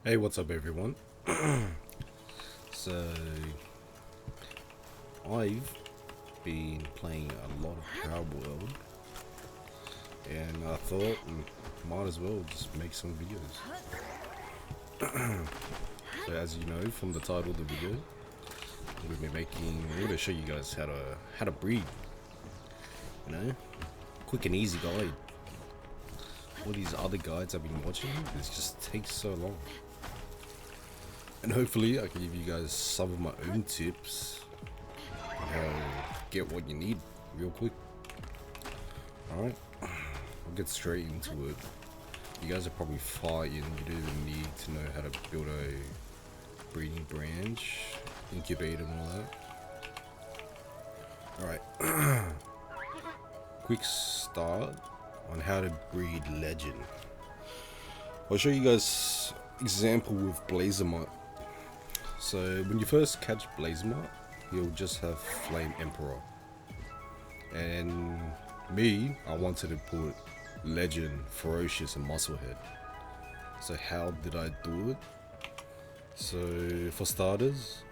Hey, what's up everyone? So, I've been playing a lot of Palworld, and I thought might as well just make some videos. So as you know from the title of the video, I'm going to show you guys how to breed. You know, quick and easy guide. All these other guides I've been watching, it just takes so long. And hopefully I can give you guys some of my own tips on how to get what you need real quick. Alright, I'll get straight into it. You guys are probably fine, you don't even need to know how to build a breeding branch, incubator and all that. Alright, quick start on how to breed legend. I'll show you guys example with Blazermite. So when you first catch Blazermite, you'll just have Flame Emperor. And me, I wanted to put Legend, Ferocious and Musclehead. So how did I do it? So for starters,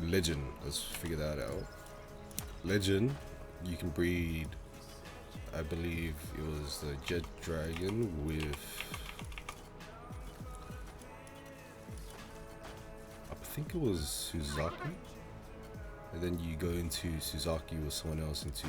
Legend, let's figure that out. Legend, you can breed, I believe it was the Jet Dragon with, I think it was Suzaki, and then you go into Suzaki with someone else into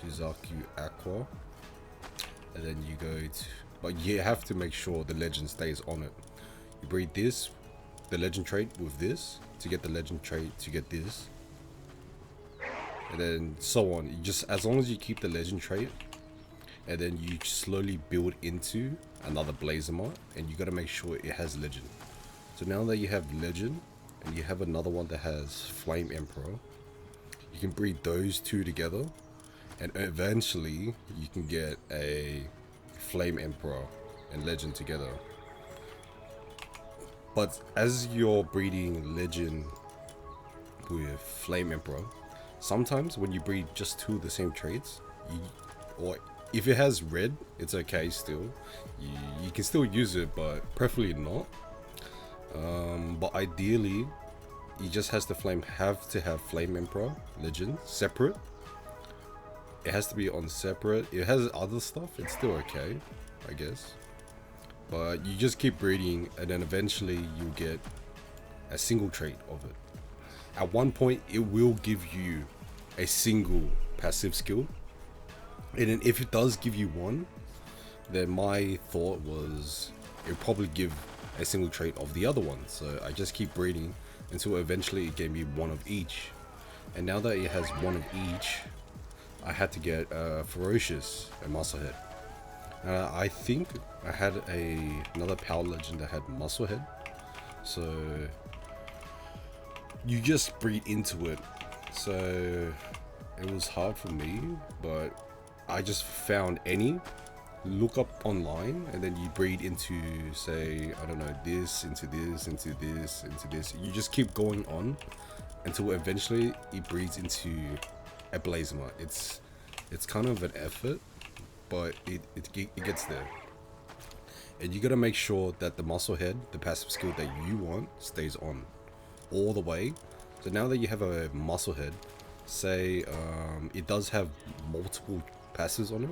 Suzaki Aqua, and then you go to, but you have to make sure the legend stays on it. You breed this, the legend trait with this, to get the legend trait to get this, and then so on. You just, as long as you keep the legend trait, and then you slowly build into another Blazermite, and you got to make sure it has legend. So now that you have legend and you have another one that has Flame Emperor, you can breed those two together, and eventually you can get a Flame Emperor and legend together. But as you're breeding legend with Flame Emperor, sometimes when you breed just two of the same traits, or if it has red, it's okay still. You can still use it, but preferably not. But ideally, you just have to have Flame Emperor Legend separate. It has to be on separate. It has other stuff, it's still okay, I guess. But you just keep breeding, and then eventually you get a single trait of it. At one point, it will give you a single passive skill, and then if it does give you one, then my thought was it would probably give a single trait of the other one. So I just keep breeding until eventually it gave me one of each. And now that it has one of each, I had to get Ferocious and Musclehead. I think I had another Power Legend that had Musclehead. So you just breed into it. So it was hard for me, but I just found any, look up online, and then you breed into, say, I don't know, this into this into this into this. You just keep going on until eventually it breeds into a Blazermite. It's kind of an effort, but it gets there. And you gotta make sure that the Musclehead, the passive skill that you want, stays on all the way. So now that you have a Musclehead, say it does have multiple passives on it,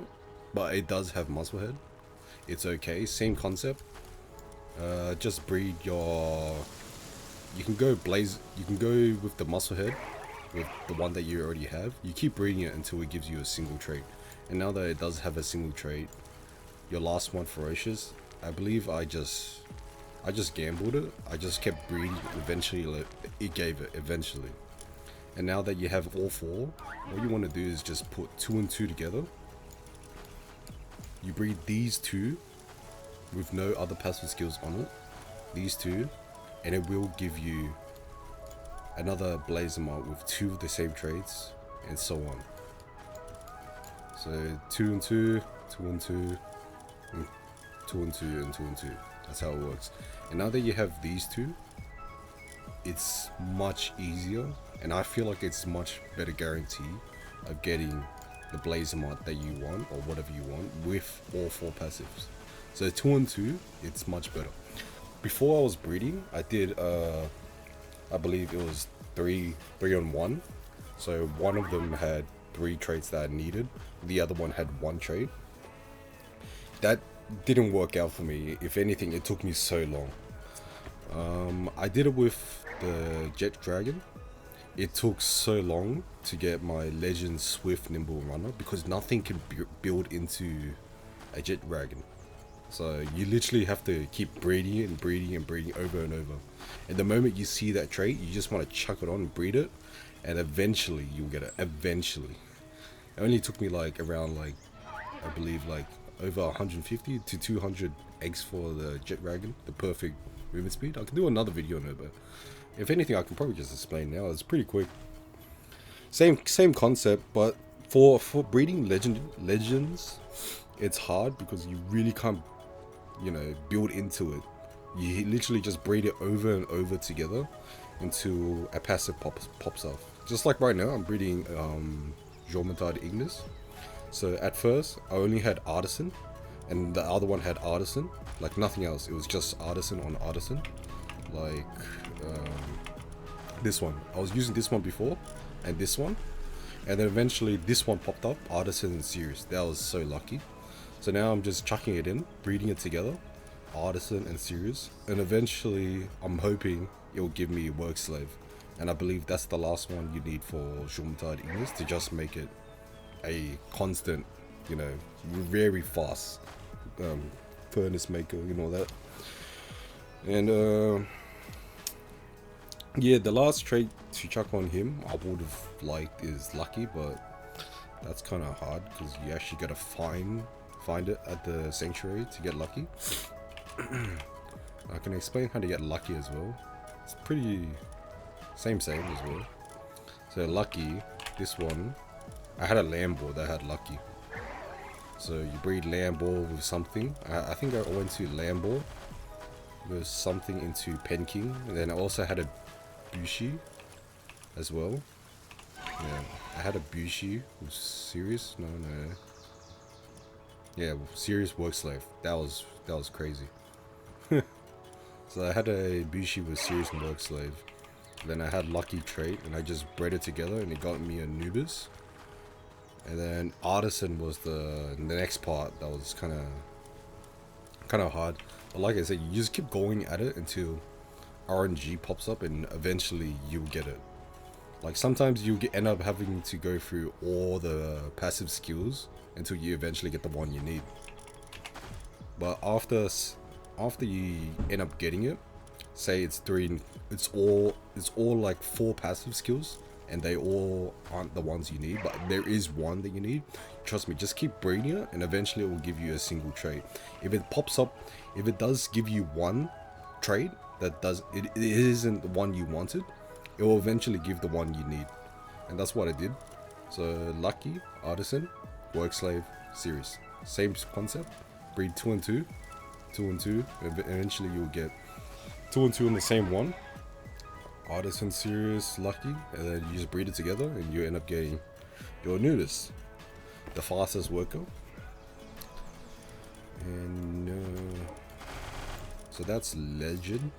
but it does have Musclehead, it's okay, same concept. Just breed your, you can go with the Musclehead with the one that you already have. You keep breeding it until it gives you a single trait. And now that it does have a single trait, your last one, Ferocious, I believe I just gambled it. I just kept breeding, eventually it gave it eventually. And now that you have all four, all you want to do is just put 2 and 2 together. You breed these two with no other passive skills on it, these two, and it will give you another Blazermite with 2 of the same traits, and so on. So 2 and 2, 2 and 2, and 2 and 2, and 2 and 2. That's how it works. And now that you have these two, it's much easier, and I feel like it's much better guarantee of getting the blazer mod that you want or whatever you want with all 4 passives. So 2 on 2, it's much better. Before I was breeding, I did I believe it was 3 on 1. So one of them had 3 traits that I needed, the other one had 1 trait. That didn't work out for me. If anything, it took me so long. I did it with the Jet Dragon. It took so long to get my Legend Swift Nimble Runner because nothing can build into a Jet Dragon. So you literally have to keep breeding it and breeding and breeding over and over. And the moment you see that trait, you just want to chuck it on and breed it, and eventually you'll get it. Eventually. It only took me like around like, I believe like over 150 to 200 eggs for the Jet Dragon, the perfect movement speed. I can do another video on it, but if anything, I can probably just explain now. It's pretty quick. Same concept, but for breeding legends, it's hard because you really can't, you know, build into it. You literally just breed it over and over together until a passive pops off. Just like right now, I'm breeding Jormungandr Ignis. So at first, I only had Artisan, and the other one had Artisan, like nothing else. It was just Artisan on Artisan, like this one. I was using this one before, and this one, and then eventually this one popped up, Artisan and Sirius. That was so lucky. So now I'm just chucking it in, breeding it together, Artisan and Sirius, and eventually I'm hoping it will give me Work Slave. And I believe that's the last one you need for Jormungandr Ignis to just make it a constant, you know, very fast furnace maker, you know that. And yeah, the last trait to chuck on him I would have liked is Lucky, but that's kind of hard because you actually gotta find it at the sanctuary to get Lucky. I can explain how to get Lucky as well. It's pretty same as well. So Lucky, this one, I had a Lambor that had Lucky. So you breed Lambor with something. I think I went to Lambor with something into Penking, and then I also had a Bushi as well. Yeah, I had a Bushi with Sirius. No. Yeah, Sirius Work Slave. That was crazy. So I had a Bushi with Sirius and Work Slave. Then I had Lucky trait, and I just bred it together, and it got me Anubis. And then Artisan was the next part that was kind of hard. But like I said, you just keep going at it until RNG pops up, and eventually you'll get it. Like sometimes you end up having to go through all the passive skills until you eventually get the one you need. But after you end up getting it, say it's all like 4 passive skills, and they all aren't the ones you need, but there is one that you need. Trust me, just keep breeding it, and eventually it will give you a single trait. If it pops up, if it does give you one trait that it isn't the one you wanted, it will eventually give the one you need, and that's what I did. So Lucky, Artisan, Work Slave, Sirius, same concept. Breed 2 and 2, 2 and 2, and eventually you'll get 2 and 2 in the same one. Artisan, Sirius, Lucky, and then you just breed it together, and you end up getting your Nudist, the fastest worker. And so that's Legend.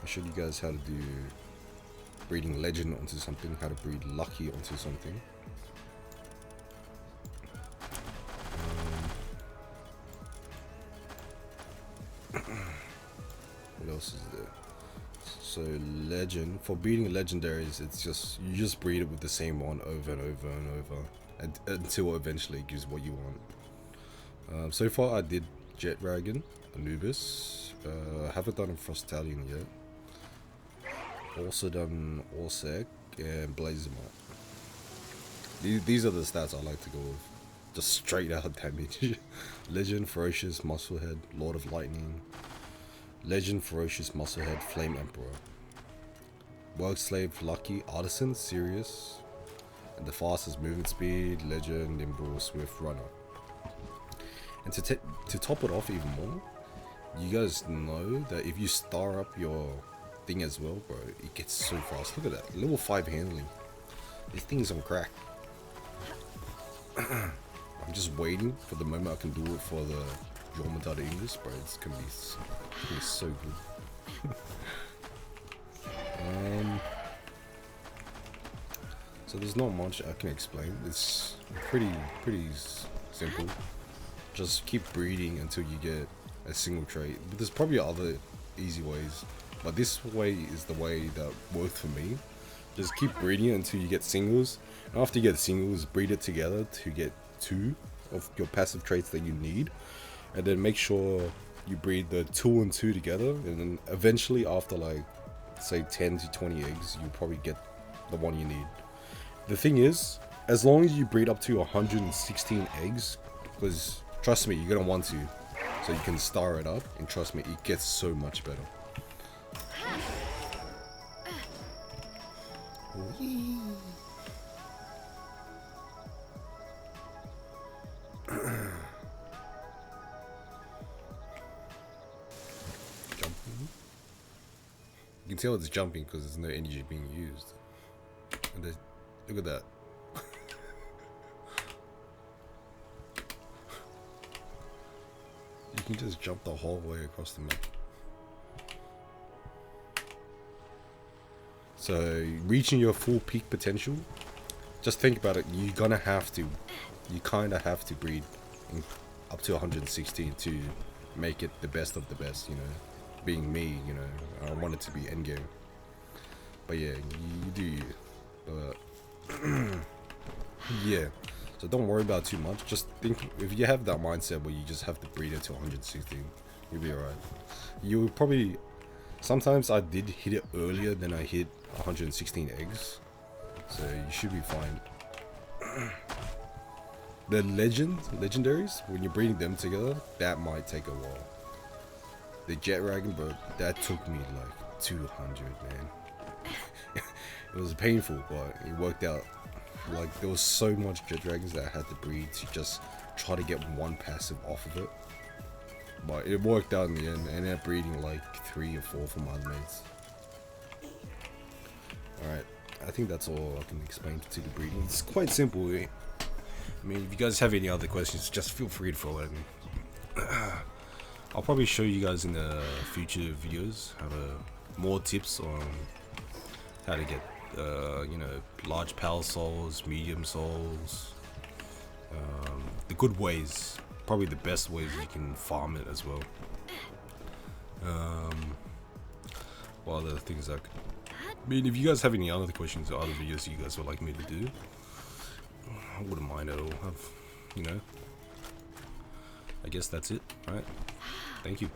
I showed you guys how to do breeding Legend onto something, how to breed Lucky onto something. What else is there? So Legend, for breeding legendaries, it's just you just breed it with the same one over and over and over until eventually it gives what you want. So far I did Jet Dragon, Anubis, I haven't done a Frostallion yet. Also done Orsec and Blazemont. These are the stats I like to go with. Just straight out damage. Legend, Ferocious, Musclehead, Lord of Lightning. Legend, Ferocious, Musclehead, Flame Emperor. Work Slave, Lucky, Artisan, Sirius. And the fastest movement speed, Legend, Nimble, Swift, Runner. And to top it off even more, you guys know that if you star up your thing as well, bro, it gets so fast. Look at that, level 5 handling. This thing's on crack. I'm just waiting for the moment I can do it for the Jormungandr English, but it's gonna be so good. So there's not much I can explain. It's pretty simple. Just keep breeding until you get a single trait. But there's probably other easy ways, but this way is the way that worked for me. Just keep breeding until you get singles, and after you get singles, breed it together to get 2 of your passive traits that you need, and then make sure you breed the 2 and 2 together, and then eventually after like say 10 to 20 eggs, you probably get the one you need. The thing is, as long as you breed up to 116 eggs, because trust me, you're gonna want to, so you can star it up, and trust me, it gets so much better. Jumping. You can tell it's jumping because there's no energy being used. And look at that. You can just jump the whole way across the map. So, reaching your full peak potential, just think about it, you kind of have to breed up to 116 to make it the best of the best, you know. Being me, you know, I want it to be endgame. But yeah, you do you. But yeah, so don't worry about it too much. Just think, if you have that mindset where you just have to breed it to 116, you'll be alright. You'll probably, sometimes I did hit it earlier than I hit 116 eggs, so you should be fine. The legendaries, when you're breeding them together, that might take a while. The jet dragon, bro, that took me like 200, man. It was painful, but it worked out. Like, there was so much jet dragons that I had to breed to just try to get one passive off of it. But it worked out in the end. I ended up breeding like 3 or 4 for my other mates. Alright, I think that's all I can explain to the breeding. It's quite simple. I mean, if you guys have any other questions, just feel free to throw it in. I'll probably show you guys in the future videos more tips on how to get you know, large power souls, medium souls, the good ways, probably the best ways you can farm it as well. What other things I mean, if you guys have any other questions or other videos you guys would like me to do, I wouldn't mind at all. You know, I guess that's it. All right, thank you.